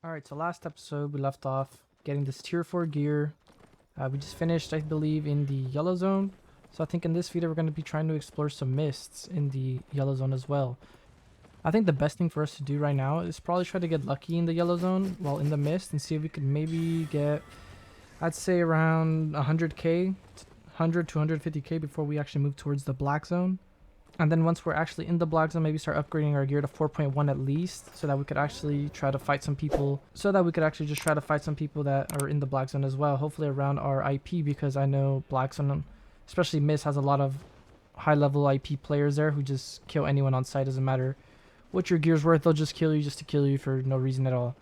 Alright, so last episode we left off getting this tier 4 gear. We just finished, I believe, in the yellow zone. So I think in this video we're going to be trying to explore some mists in the yellow zone as well. I think the best thing for us to do right now is probably try to get lucky in the yellow zone while in the mist and see if we could maybe get, I'd say around 100k, 100 to 150k before we actually move towards the black zone. And then once we're actually in the black zone, maybe start upgrading our gear to 4.1 at least, so that we could actually try to fight some people, that are in the black zone as well, hopefully around our IP, because I know black zone, especially Mist, has a lot of high level IP players there who just kill anyone on sight. Doesn't matter what your gear's worth, they'll just kill you just to kill you for no reason at all.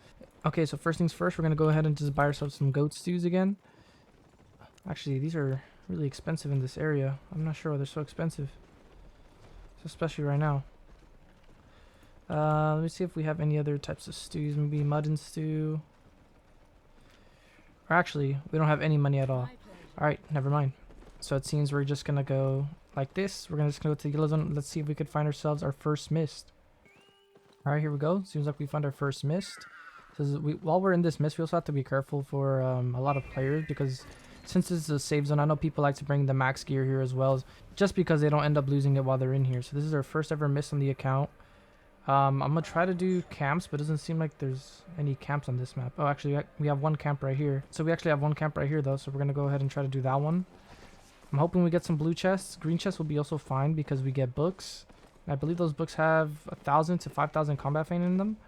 Okay, so first things first, we're going to go ahead and just buy ourselves some goat stews again. Actually, these are really expensive in this area. I'm not sure why they're so expensive, especially right now. Let me see if we have any other types of stews. Maybe mutton stew. Or actually, we don't have any money at all. Alright, never mind. So it seems we're just gonna go like this. We're just gonna go to the yellow zone. Let's see if we could find ourselves our first mist. Alright, here we go. Seems like we found our first mist. So while we're in this mist, we also have to be careful for a lot of players, because since this is a save zone, I know people like to bring the max gear here as well, just because they don't end up losing it while they're in here. So this is our first ever miss on the account. I'm gonna try to do camps, but it doesn't seem like there's any camps on this map. Oh, actually, we have one camp right here. So we actually have one camp right here, though, so we're gonna go ahead and try to do that one. I'm hoping we get some blue chests. Green chests will be also fine because we get books. And I believe those books have 1,000 to 5,000 combat feint in them,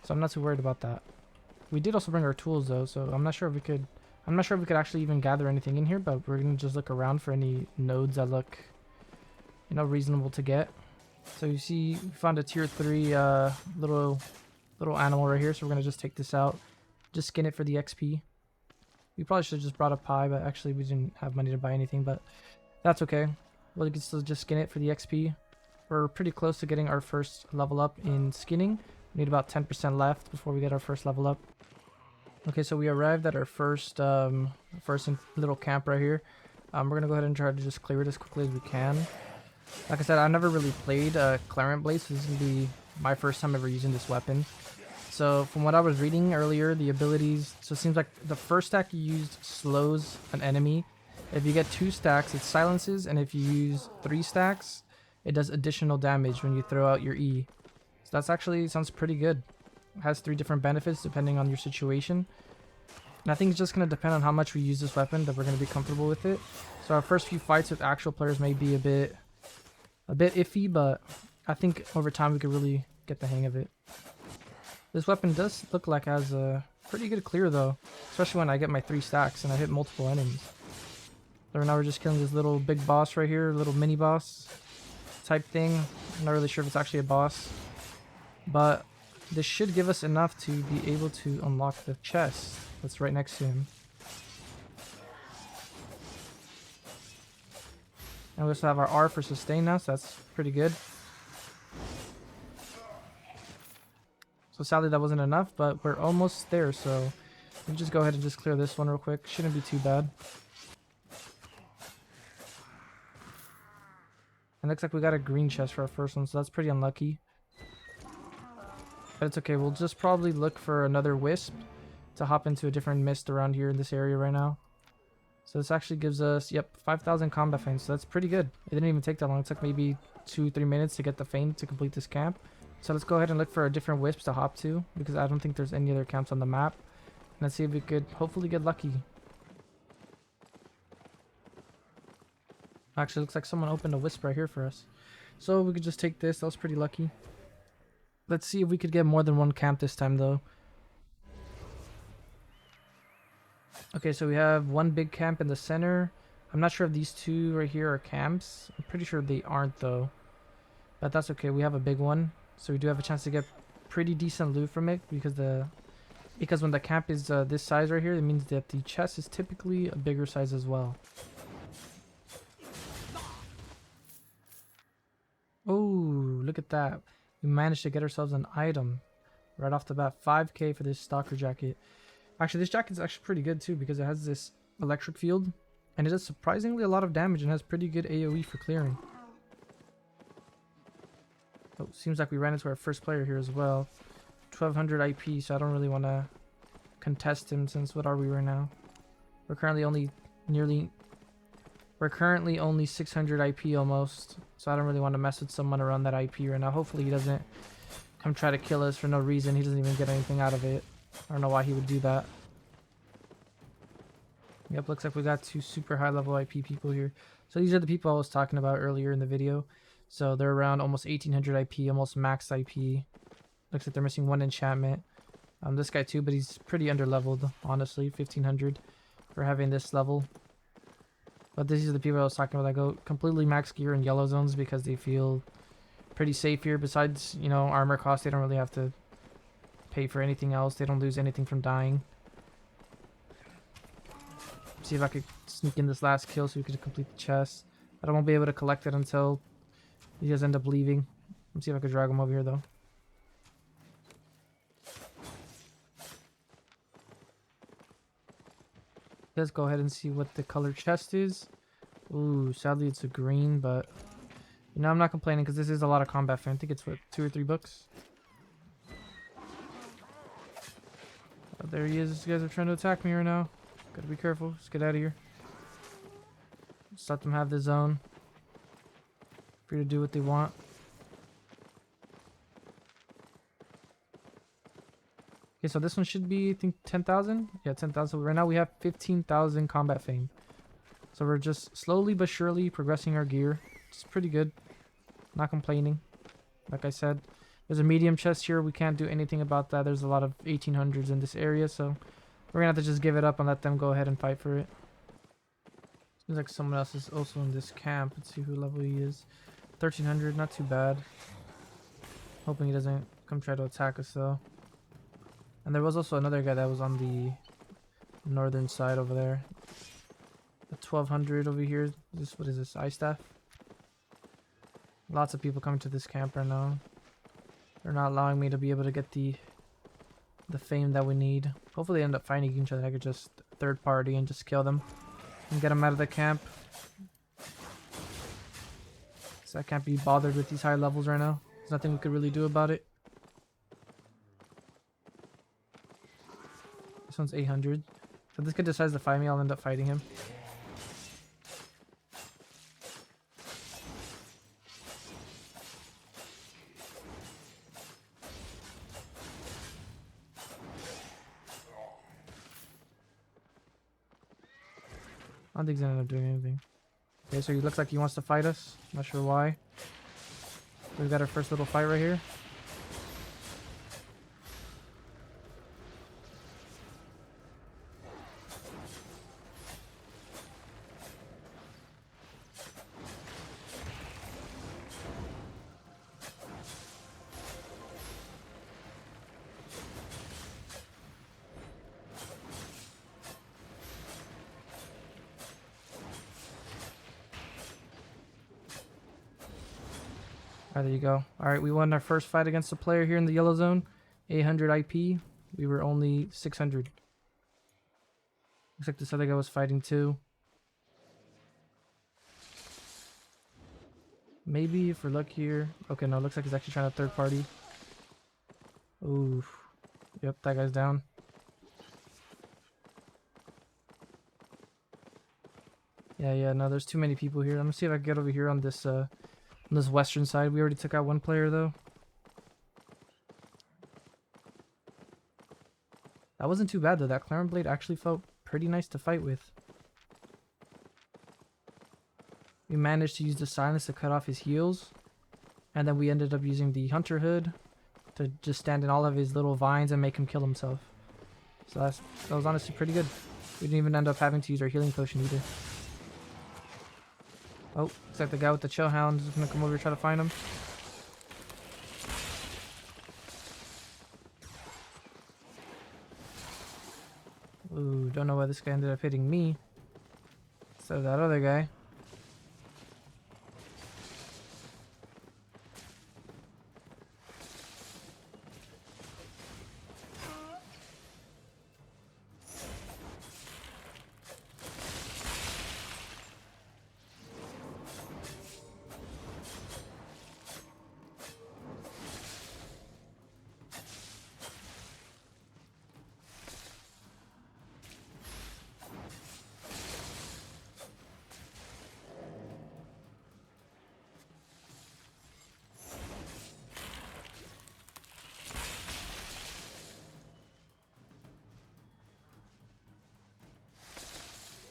so I'm not too worried about that. We did also bring our tools, though, so I'm not sure if we could actually even gather anything in here, but we're gonna just look around for any nodes that look, reasonable to get. So you see, we found a tier 3 little animal right here, so we're gonna just take this out, just skin it for the XP. We probably should have just brought a pie, but actually we didn't have money to buy anything, but that's okay. We'll still just skin it for the XP. We're pretty close to getting our first level up in skinning. We need about 10% left before we get our first level up. Okay, so we arrived at our first little camp right here. We're gonna go ahead and try to just clear it as quickly as we can. Like I said, I've never really played Clarent Blade, so this is gonna be my first time ever using this weapon. So from what I was reading earlier, the abilities, so it seems like the first stack you used slows an enemy. If you get 2 stacks, it silences, and if you use 3 stacks, it does additional damage when you throw out your E. So that's actually sounds pretty good. It has 3 different benefits depending on your situation. And I think it's just going to depend on how much we use this weapon that we're going to be comfortable with it. So our first few fights with actual players may be a bit iffy, but I think over time we could really get the hang of it. This weapon does look like it has a pretty good clear, though, especially when I get my 3 stacks and I hit multiple enemies. So now we're just killing this little big boss right here, little mini boss type thing. I'm not really sure if it's actually a boss, but this should give us enough to be able to unlock the chest that's right next to him. And we also have our R for sustain now, so that's pretty good. So sadly that wasn't enough, but we're almost there, so we'll just go ahead and just clear this one real quick. Shouldn't be too bad. It looks like we got a green chest for our first one, so that's pretty unlucky. But it's okay, we'll just probably look for another wisp to hop into a different mist around here in this area right now. So this actually gives us, yep, 5,000 combat feint, so that's pretty good. It didn't even take that long. It took maybe 2-3 minutes to get the feint to complete this camp. So let's go ahead and look for a different wisps to hop to, because I don't think there's any other camps on the map. And let's see if we could hopefully get lucky. Actually, looks like someone opened a wisp right here for us. So we could just take this. That was pretty lucky. Let's see if we could get more than one camp this time, though. Okay, so we have one big camp in the center. I'm not sure if these 2 right here are camps. I'm pretty sure they aren't, though. But that's okay. We have a big one, so we do have a chance to get pretty decent loot from it, because when the camp is this size right here, it means that the chest is typically a bigger size as well. Oh, look at that. We managed to get ourselves an item right off the bat. 5k for this stalker jacket. Actually, this jacket is actually pretty good too, because it has this electric field and it does surprisingly a lot of damage and has pretty good AoE for clearing. Oh, seems like we ran into our first player here as well. 1200 IP, so I don't really want to contest him since what are we right now? We're currently only We're currently only 600 IP almost, so I don't really want to mess with someone around that IP right now. Hopefully he doesn't come try to kill us for no reason. He doesn't even get anything out of it. I don't know why he would do that. Yep, looks like we got 2 super high level IP people here. So these are the people I was talking about earlier in the video. So they're around almost 1800 IP, almost max IP. Looks like they're missing 1 enchantment. This guy too, but he's pretty underleveled, honestly, 1500 for having this level. But these are the people I was talking about that go completely max gear in yellow zones because they feel pretty safe here. Besides, you know, armor cost, they don't really have to pay for anything else. They don't lose anything from dying. See if I could sneak in this last kill so we could complete the chest. But I won't be able to collect it until you guys end up leaving. Let's see if I could drag him over here though. Let's go ahead and see what the color chest is. Ooh, sadly it's a green, but you know, I'm not complaining because this is a lot of combat fan. I think it's what, 2 or 3 books. Oh, there he is. These guys are trying to attack me right now. Gotta be careful. Let's get out of here. Just let them have the zone. Free to do what they want. Okay, so this one should be, I think, 10,000? Yeah, 10,000. Right now we have 15,000 combat fame. So we're just slowly but surely progressing our gear. It's pretty good. Not complaining. Like I said, there's a medium chest here. We can't do anything about that. There's a lot of 1800s in this area, so we're gonna have to just give it up and let them go ahead and fight for it. Seems like someone else is also in this camp. Let's see who level he is. 1300, not too bad. Hoping he doesn't come try to attack us though. And there was also another guy that was on the northern side over there. The 1200 over here. What is this? Ice staff? Lots of people coming to this camp right now. They're not allowing me to be able to get the fame that we need. Hopefully they end up finding each other. I could just third party and just kill them and get them out of the camp. So I can't be bothered with these high levels right now. There's nothing we could really do about it. This one's 800. So if this kid decides to fight me, I'll end up fighting him. I don't think he's gonna end up doing anything. Okay, so he looks like he wants to fight us. Not sure why. We've got our first little fight right here. Alright, there you go. Alright, we won our first fight against a player here in the yellow zone. 800 IP. We were only 600. Looks like this other guy was fighting too. Maybe if we're lucky here. Okay, no, looks like he's actually trying to third party. Oof. Yep, that guy's down. Yeah, no, there's too many people here. I'm gonna see if I can get over here on this western side. We already took out one player though. That wasn't too bad though. That Claren Blade actually felt pretty nice to fight with. We managed to use the silence to cut off his heals. And then we ended up using the Hunter Hood to just stand in all of his little vines and make him kill himself. So that was honestly pretty good. We didn't even end up having to use our healing potion either. Oh, looks like the guy with the chill hound is gonna come over and try to find him. Ooh, don't know why this guy ended up hitting me instead of that other guy.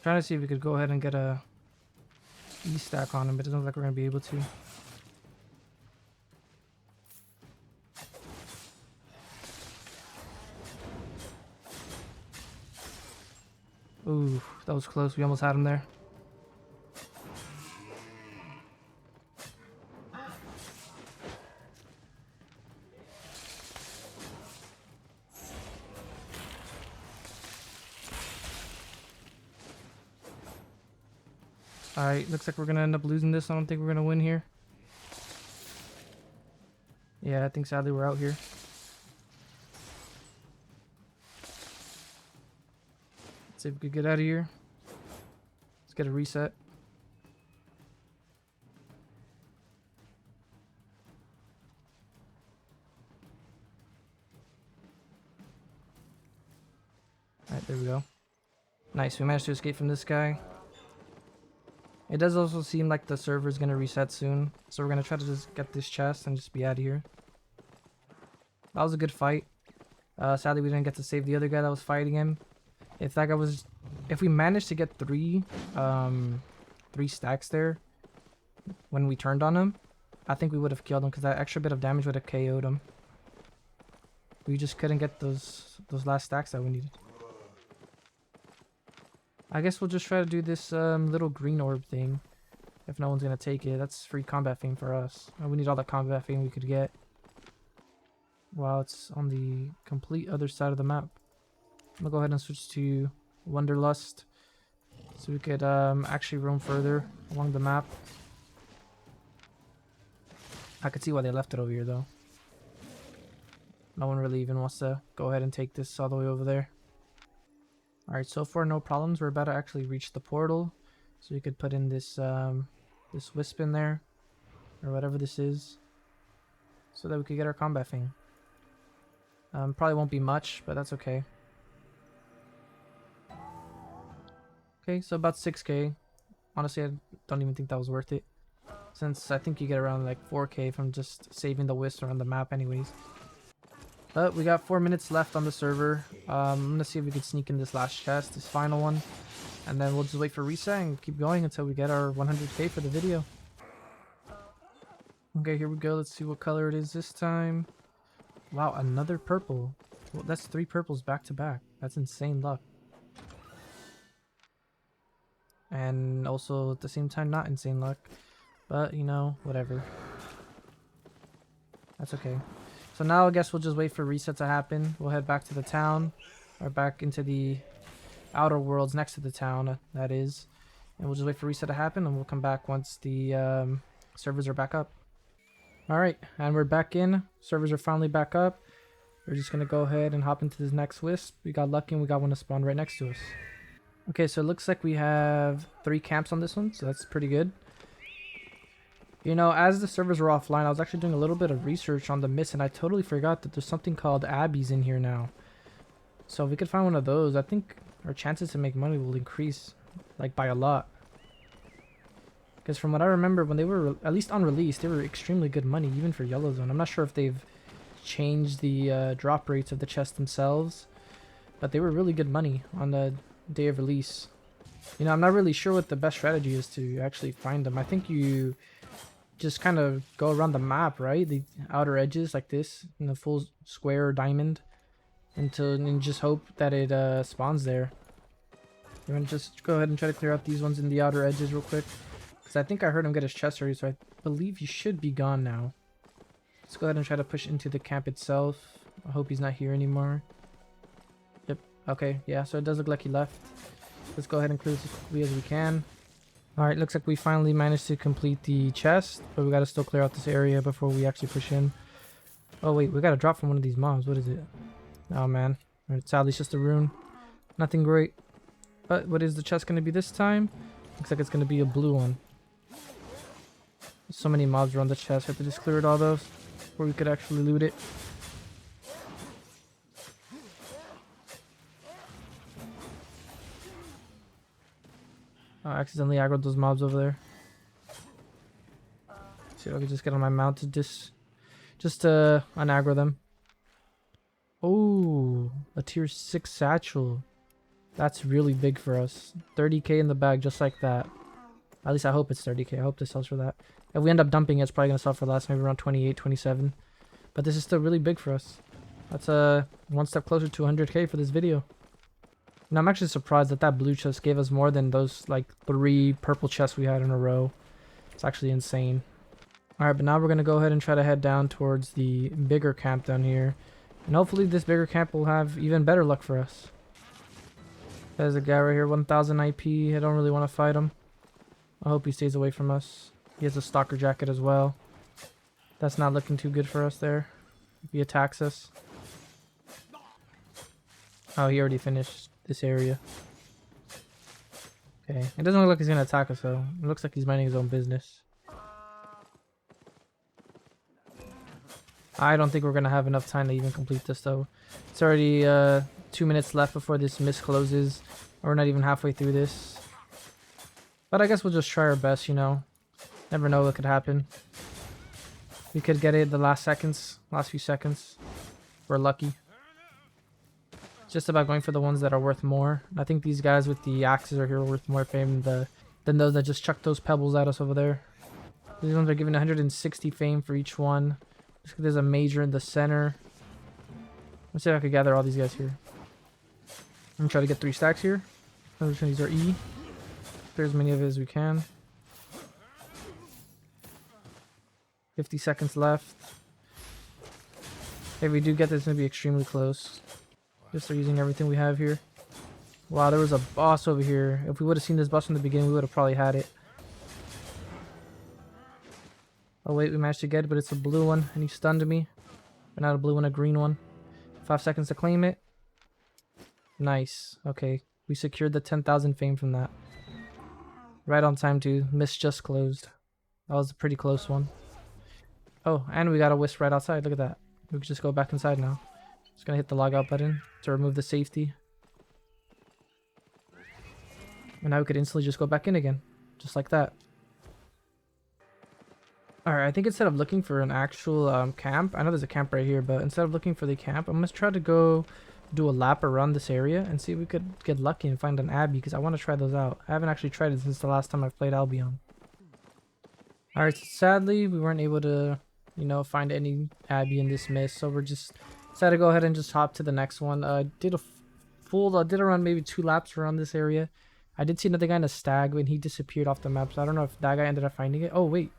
Trying to see if we could go ahead and get a E-stack on him, but it doesn't look like we're going to be able to. Ooh, that was close. We almost had him there. Alright, looks like we're going to end up losing this. I don't think we're going to win here. Yeah, I think sadly we're out here. Let's see if we could get out of here. Let's get a reset. Alright, there we go. Nice, we managed to escape from this guy. It does also seem like the server is going to reset soon. So we're going to try to just get this chest and just be out of here. That was a good fight. Sadly, we didn't get to save the other guy that was fighting him. If that guy was... If we managed to get three stacks there when we turned on him, I think we would have killed him because that extra bit of damage would have KO'd him. We just couldn't get those last stacks that we needed. I guess we'll just try to do this little green orb thing. If no one's going to take it. That's free combat fame for us. We need all the combat fame we could get. Wow, it's on the complete other side of the map. I'm going to go ahead and switch to Wanderlust. So we could actually roam further along the map. I could see why they left it over here though. No one really even wants to go ahead and take this all the way over there. Alright, so far no problems. We're about to actually reach the portal. So we could put in this this wisp in there. Or whatever this is. So that we could get our combat thing. Probably won't be much, but that's okay. Okay, so about 6k. Honestly, I don't even think that was worth it. Since I think you get around like 4k from just saving the wisp around the map anyways. But we got 4 minutes left on the server. I'm gonna see if we can sneak in this last chest, this final one. And then we'll just wait for reset and keep going until we get our 100k for the video. Okay, here we go. Let's see what color it is this time. Wow, another purple. Well, that's 3 purples back to back. That's insane luck. And also at the same time not insane luck. But, you know, whatever. That's okay. So now I guess we'll just wait for reset to happen. We'll head back to the town. Or back into the outer worlds next to the town, that is. And we'll just wait for reset to happen and we'll come back once the servers are back up. Alright, and we're back in. Servers are finally back up. We're just going to go ahead and hop into this next wisp. We got lucky and we got one to spawn right next to us. Okay, so it looks like we have 3 camps on this one, so that's pretty good. You know, as the servers were offline, I was actually doing a little bit of research on the mist, and I totally forgot that there's something called abbeys in here now. So if we could find one of those, I think our chances to make money will increase, like, by a lot. Because from what I remember, when they were, at least on release, they were extremely good money, even for Yellow Zone. I'm not sure if they've changed the drop rates of the chests themselves, but they were really good money on the day of release. You know, I'm not really sure what the best strategy is to actually find them. I think you just kind of go around the map, right? The outer edges like this in a full square or diamond and just hope that it spawns there. You want to just go ahead and try to clear out these ones in the outer edges real quick, because I think I heard him get his chest already, so I believe he should be gone now. Let's go ahead and try to push into the camp itself. I hope he's not here anymore. Yep. Okay, yeah, so it does look like he left. Let's go ahead and clear this as quickly as we can. Alright, looks like we finally managed to complete the chest, but we gotta still clear out this area before we actually push in. Oh wait, we got a drop from one of these mobs. What is it? Oh man. Alright, sadly it's just a rune. Nothing great. But what is the chest gonna be this time? Looks like it's gonna be a blue one. So many mobs around the chest. We have to just clear it all those before we could actually loot it. I accidentally aggroed those mobs over there. See if I can just get on my mount to just unaggro them. Oh, a tier 6 satchel. That's really big for us. 30k in the bag just like that. At least I hope it's 30k. I hope this sells for that. If we end up dumping it, it's probably going to sell for less, maybe around 28, 27. But this is still really big for us. That's one step closer to 100k for this video. And I'm actually surprised that that blue chest gave us more than those like 3 purple chests we had in a row. It's actually insane. Alright, but now we're going to go ahead and try to head down towards the bigger camp down here. And hopefully this bigger camp will have even better luck for us. There's a guy right here, 1000 IP. I don't really want to fight him. I hope he stays away from us. He has a stalker jacket as well. That's not looking too good for us there. If he attacks us. Oh, he already finished this area. Okay. It doesn't look like he's going to attack us though. It looks like he's minding his own business. I don't think we're going to have enough time to even complete this though. It's already 2 minutes left before this mist closes. We're not even halfway through this. But I guess we'll just try our best, you know. Never know what could happen. We could get it the last few seconds. We're lucky. It's just about going for the ones that are worth more. I think these guys with the axes are here worth more fame than those that just chucked those pebbles at us over there. These ones are giving 160 fame for each one. There's a major in the center. Let's see if I could gather all these guys here. I'm gonna try to get 3 stacks here. I'm just gonna use our E. Clear as many of it as we can. 50 seconds left. If we do get this, it's gonna be extremely close. Just start using everything we have here. Wow, there was a boss over here. If we would have seen this boss from the beginning, we would have probably had it. Oh wait, we managed to get it, but it's a blue one, and he stunned me. But not a blue one, a green one. 5 seconds to claim it. Nice. Okay, we secured the 10,000 fame from that. Right on time too. Mist just closed. That was a pretty close one. Oh, and we got a wisp right outside. Look at that. We can just go back inside now. Just gonna hit the logout button to remove the safety. And now we could instantly just go back in again. Just like that. Alright, I think instead of looking for an actual camp, I know there's a camp right here, but instead of looking for the camp, I'm gonna try to go do a lap around this area and see if we could get lucky and find an Abbey, because I want to try those out. I haven't actually tried it since the last time I've played Albion. Alright, so sadly we weren't able to, you know, find any Abbey in this mist, so we're just decided to go ahead and just hop to the next one. Did around maybe 2 laps around this area. I did see another guy in a stag when he disappeared off the map, so I don't know if that guy ended up finding it. Oh wait,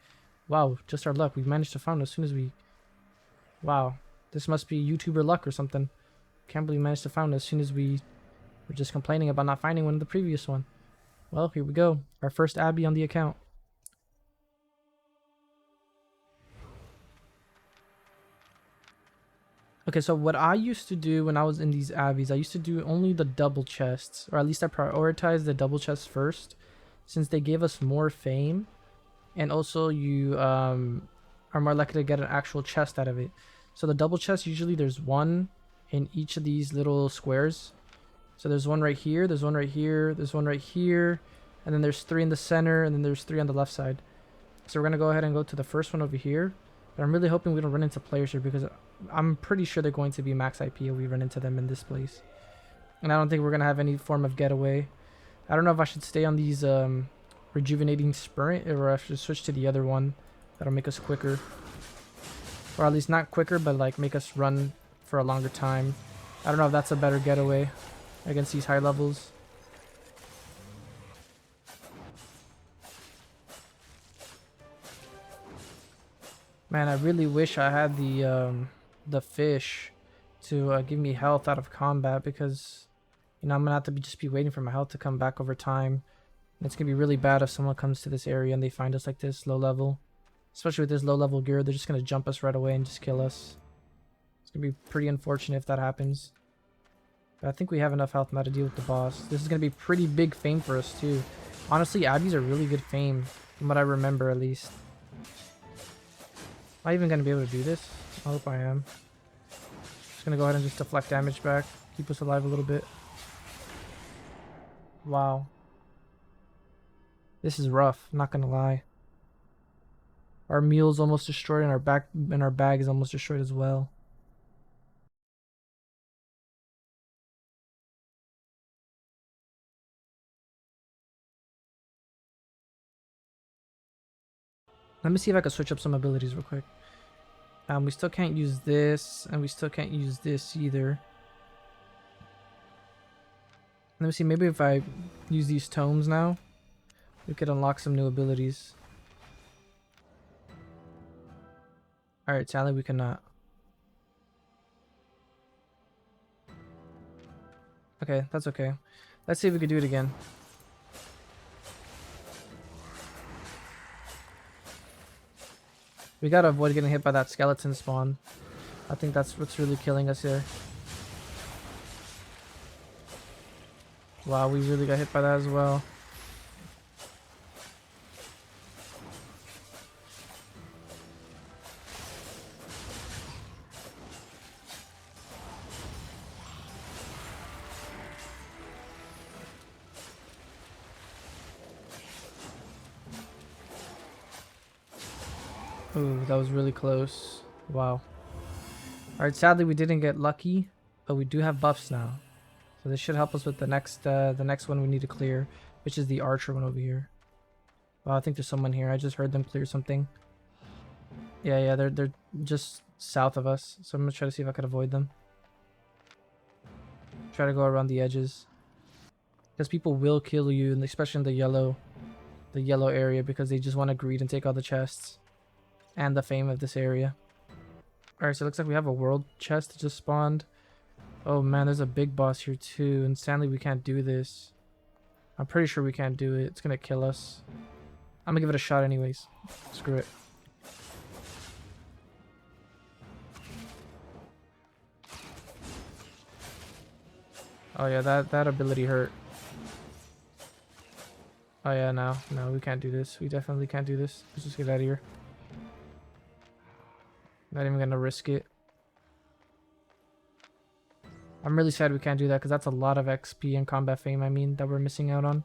wow, just our luck. We managed to find it as soon as we... Wow, this must be YouTuber luck or something. Can't believe we managed to find it as soon as we were just complaining about not finding one in the previous one. Well, here we go. Our first Abbey on the account. Okay, so what I used to do when I was in these Abbeys, I used to do only the double chests, or at least I prioritized the double chests first, since they gave us more fame, and also you are more likely to get an actual chest out of it. So the double chest, usually there's one in each of these little squares. So there's one right here, there's one right here, there's one right here, and then there's 3 in the center, and then there's 3 on the left side. So we're gonna go ahead and go to the first one over here. But I'm really hoping we don't run into players here, because I'm pretty sure they're going to be max IP if we run into them in this place. And I don't think we're going to have any form of getaway. I don't know if I should stay on these rejuvenating sprint, or I should switch to the other one. That'll make us quicker. Or at least not quicker, but like make us run for a longer time. I don't know if that's a better getaway against these high levels. Man, I really wish I had the fish to give me health out of combat, because you know I'm gonna have to just be waiting for my health to come back over time. And it's gonna be really bad if someone comes to this area and they find us like this low level, especially with this low level gear. They're just gonna jump us right away and just kill us. It's gonna be pretty unfortunate if that happens. But I think we have enough health now to deal with the boss. This is gonna be pretty big fame for us too. Honestly, Abbeys are really good fame, from what I remember at least. Am I even going to be able to do this? I hope I am. Just going to go ahead and just deflect damage back. Keep us alive a little bit. Wow. This is rough, not going to lie. Our meal's almost destroyed, and our bag is almost destroyed as well. Let me see if I can switch up some abilities real quick. We still can't use this, and we still can't use this either. Let me see, maybe if I use these tomes now, we could unlock some new abilities. Alright, sadly we cannot. Okay, that's okay. Let's see if we could do it again. We gotta avoid getting hit by that skeleton spawn. I think that's what's really killing us here. Wow, we really got hit by that as well. Ooh, that was really close. Wow. Alright, sadly we didn't get lucky, but we do have buffs now. So this should help us with the next one we need to clear, which is the archer one over here. Wow, I think there's someone here. I just heard them clear something. Yeah, they're just south of us. So I'm gonna try to see if I could avoid them. Try to go around the edges. Because people will kill you, and especially in the yellow area, because they just want to greed and take all the chests. And the fame of this area. Alright, so it looks like we have a world chest that just spawned. Oh man, there's a big boss here too. And sadly we can't do this. I'm pretty sure we can't do it. It's gonna kill us. I'm gonna give it a shot anyways. Screw it. Oh yeah, that ability hurt. Oh yeah, no, we can't do this. We definitely can't do this. Let's just get out of here. Not even gonna risk it. I'm really sad we can't do that because that's a lot of XP and combat fame, I mean, that we're missing out on.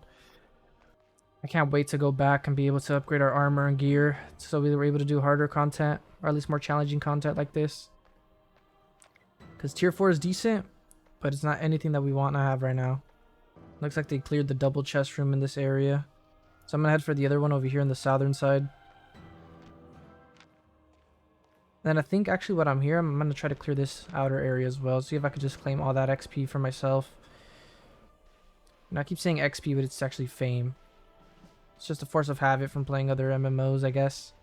I can't wait to go back and be able to upgrade our armor and gear so we were able to do harder content, or at least more challenging content like this. Because tier 4 is decent, but it's not anything that we want to have right now. Looks like they cleared the double chest room in this area. So I'm gonna head for the other one over here on the southern side. Then I think actually what I'm here, I'm going to try to clear this outer area as well. See if I could just claim all that XP for myself. And I keep saying XP, but it's actually fame. It's just a force of habit from playing other MMOs, I guess.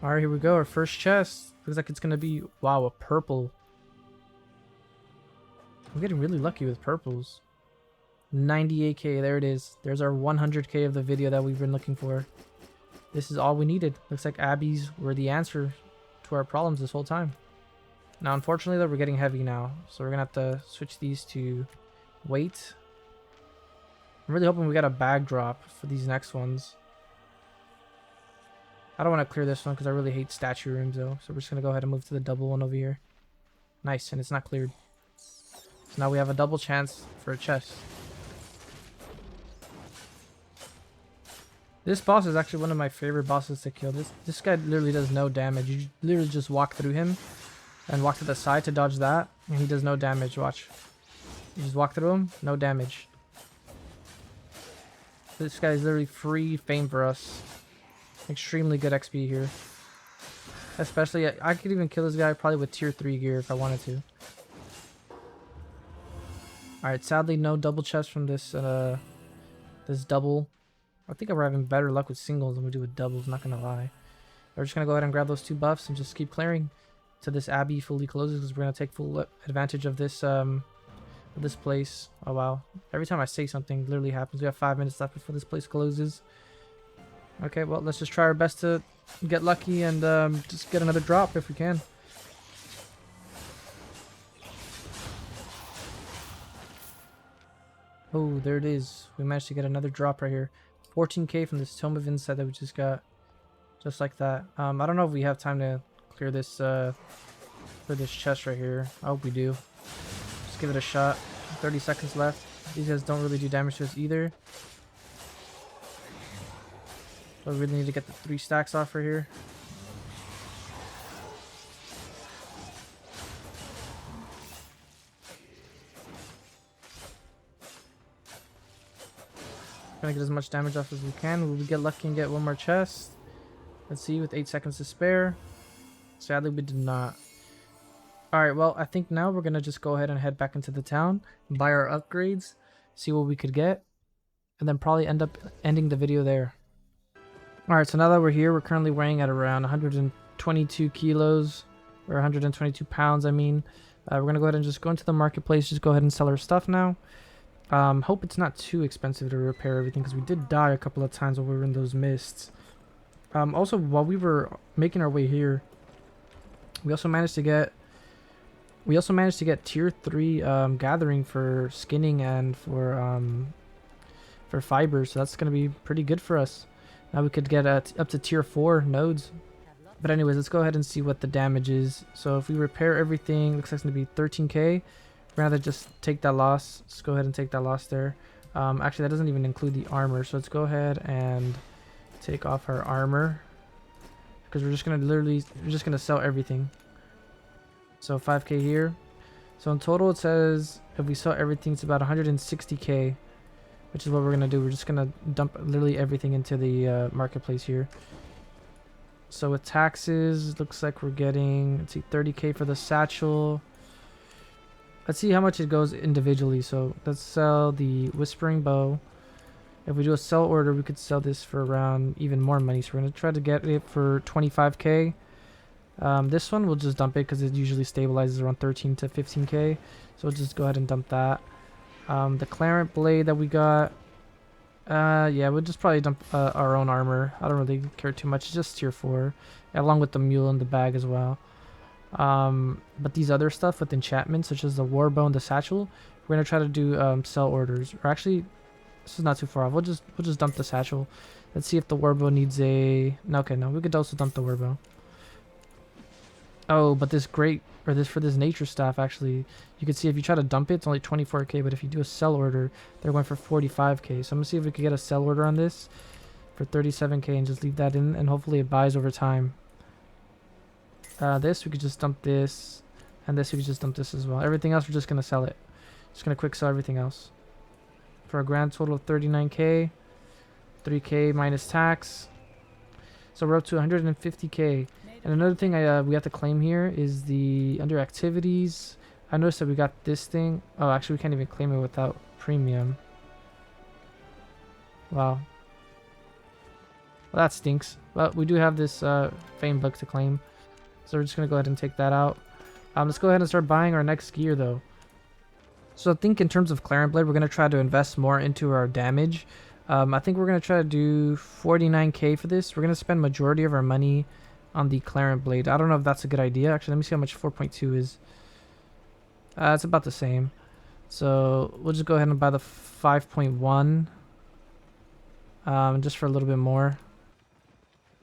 Alright, here we go. Our first chest. Looks like it's going to be, wow, a purple. I'm getting really lucky with purples. 98k, there it is. There's our 100k of the video that we've been looking for. This is all we needed. Looks like Abbeys were the answer to our problems this whole time. Now, unfortunately, though, we're getting heavy now. So we're going to have to switch these to weight. I'm really hoping we got a bag drop for these next ones. I don't want to clear this one because I really hate statue rooms, though. So we're just going to go ahead and move to the double one over here. Nice, and it's not cleared. So now we have a double chance for a chest. This boss is actually one of my favorite bosses to kill. This guy literally does no damage. You literally just walk through him and walk to the side to dodge that, and he does no damage. Watch. You just walk through him, no damage. This guy is literally free fame for us. Extremely good XP here. Especially, I could even kill this guy probably with tier 3 gear if I wanted to. Alright, sadly no double chest from this this double. I think we're having better luck with singles than we do with doubles, not gonna lie. We're just gonna go ahead and grab those 2 buffs and just keep clearing till this Abbey fully closes, because we're gonna take full advantage of this place. Oh wow. Every time I say something, it literally happens. We have 5 minutes left before this place closes. Okay, well, let's just try our best to get lucky and just get another drop if we can. Oh, there it is. We managed to get another drop right here. 14k from this Tome of Insight that we just got. Just like that. I don't know if we have time to clear this for this chest right here. I hope we do. Just give it a shot. 30 seconds left. These guys don't really do damage to us either. So we really need to get the 3 stacks off right here. Gonna get as much damage off as we can. Will we get lucky and get one more chest? Let's see, with 8 seconds to spare. Sadly, we did not. Alright, well, I think now we're gonna just go ahead and head back into the town, buy our upgrades, see what we could get, and then probably end up ending the video there. Alright, so now that we're here, we're currently weighing at around 122 kilos, or 122 pounds, I mean. We're gonna go ahead and just go into the marketplace, just go ahead and sell our stuff now. Hope it's not too expensive to repair everything, because we did die a couple of times while we were in those mists. Also, while we were making our way here, we also managed to get tier 3 gathering for skinning and for fiber, so that's gonna be pretty good for us. Now we could get up to tier 4 nodes. But anyways, let's go ahead and see what the damage is. So if we repair everything, looks like it's gonna be 13k. We're gonna just take that loss. Let's go ahead and take that loss there. Actually, that doesn't even include the armor, so let's go ahead and take off our armor, because we're just gonna sell everything. So 5k here. So in total, it says if we sell everything, it's about 160k, which is what we're gonna do. We're just gonna dump literally everything into the marketplace here. So with taxes, it looks like we're getting, let's see, 30k for the satchel. Let's see how much it goes individually. So let's sell the Whispering Bow. If we do a sell order, we could sell this for around even more money. So we're going to try to get it for 25k. This one, we'll just dump it because it usually stabilizes around 13 to 15k. So we'll just go ahead and dump that. The Clarent Blade that we got, yeah, we'll just probably dump our own armor. I don't really care too much. It's just tier 4, along with the mule and the bag as well. But these other stuff with enchantments, such as the Warbow and the satchel, we're gonna try to do sell orders. Or actually, this is not too far off. We'll just dump the satchel. Let's see if the Warbow needs a. No, okay, no, we could also dump the Warbow. Oh, but this for this nature staff, actually, you can see if you try to dump it, it's only 24k. But if you do a sell order, they're going for 45k. So I'm gonna see if we could get a sell order on this for 37k and just leave that in, and hopefully it buys over time. This we could just dump this, and this we could just dump this as well. Everything else we're just gonna sell it. Just gonna quick sell everything else for a grand total of 39k, 3k minus tax. So we're up to 150k. And another thing we have to claim here is the under activities. I noticed that we got this thing. Oh, actually we can't even claim it without premium. Wow. Well, that stinks. But we do have this fame book to claim. So we're just going to go ahead and take that out. Let's go ahead and start buying our next gear though. So I think in terms of Clarent Blade, we're going to try to invest more into our damage. I think we're going to try to do 49k for this. We're going to spend majority of our money on the Clarent Blade. I don't know if that's a good idea. Actually, let me see how much 4.2 is. It's about the same. So we'll just go ahead and buy the 5.1. Just for a little bit more.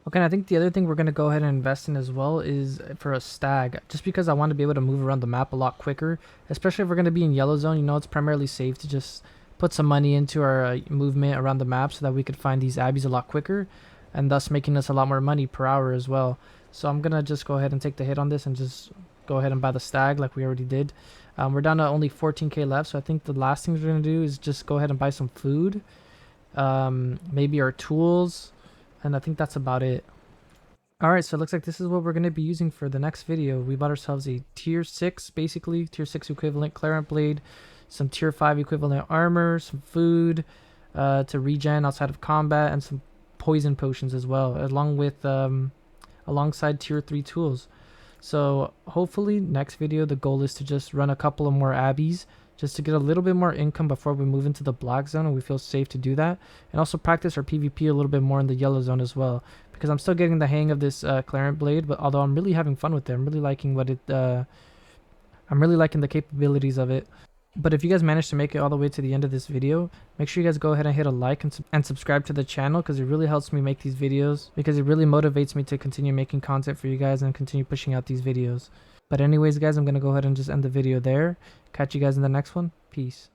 Okay, and I think the other thing we're going to go ahead and invest in as well is for a stag. Just because I want to be able to move around the map a lot quicker. Especially if we're going to be in yellow zone. You know, it's primarily safe to just put some money into our movement around the map so that we could find these abbeys a lot quicker. And thus making us a lot more money per hour as well. So I'm going to just go ahead and take the hit on this and just go ahead and buy the stag like we already did. We're down to only 14k left. So I think the last thing we're going to do is just go ahead and buy some food. Maybe our tools. And I think that's about it. Alright, so it looks like this is what we're going to be using for the next video. We bought ourselves a tier 6, basically. Tier 6 equivalent Clarent Blade. Some tier 5 equivalent armor. Some food to regen outside of combat. And some poison potions as well. Along with alongside tier 3 tools. So hopefully next video the goal is to just run a couple of more abbeys. Just to get a little bit more income before we move into the black zone and we feel safe to do that. And also practice our PvP a little bit more in the yellow zone as well. Because I'm still getting the hang of this Clarent Blade, but although I'm really having fun with it, I'm really liking what it I'm really liking the capabilities of it. But if you guys managed to make it all the way to the end of this video, make sure you guys go ahead and hit a like and subscribe to the channel, because it really helps me make these videos, because it really motivates me to continue making content for you guys and continue pushing out these videos. But anyways guys, I'm going to go ahead and just end the video there. Catch you guys in the next one. Peace.